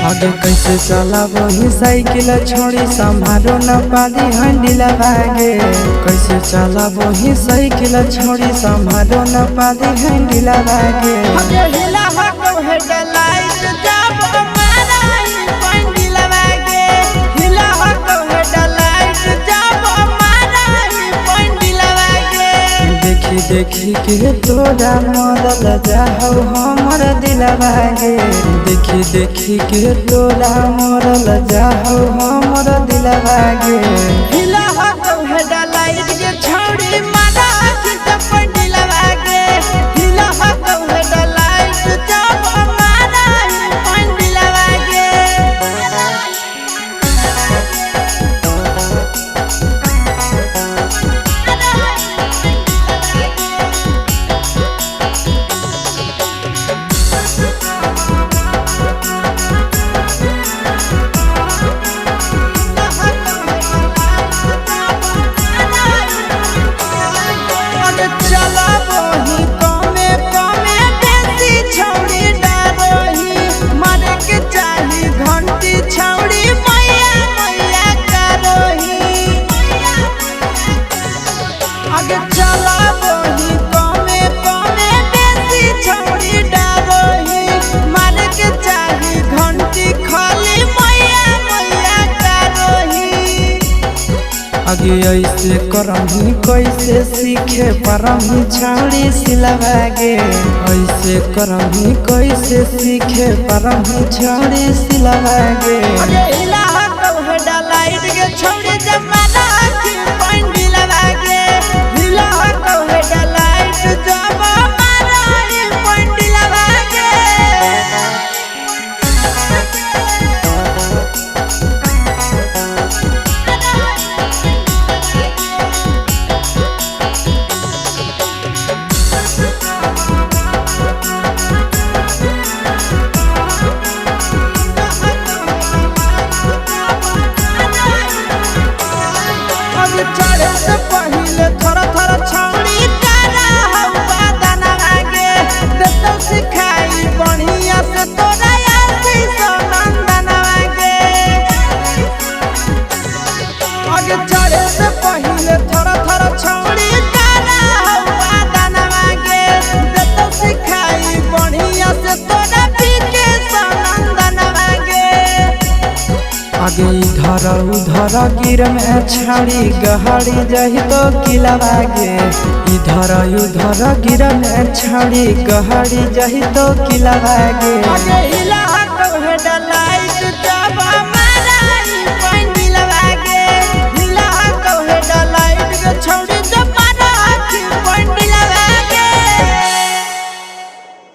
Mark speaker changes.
Speaker 1: आगे कैसे चला वही साइकिल छोड़ी संभारो न पाली हंडिल भागे। कैसे चला वही साइकिल छोड़ी संभारो न पाली हंडिल भागे। देखी के तोरा मरल जाहौ हमर दिलवा गे। देखी के तोरा मरल जाहौ हमर दिलवा गे। आगे ऐसे करही कैसे सीखे परही छाड़ी सिलवा गे। ऐसे करही कैसे सीखे परही छाड़ी सिलवा गे। आगे इधर उधर गिर में छाड़ी गहाड़ी जही तो किलवा गे। इधर उधर गिर में छाड़ी गहाड़ी जही तो किलवा गे।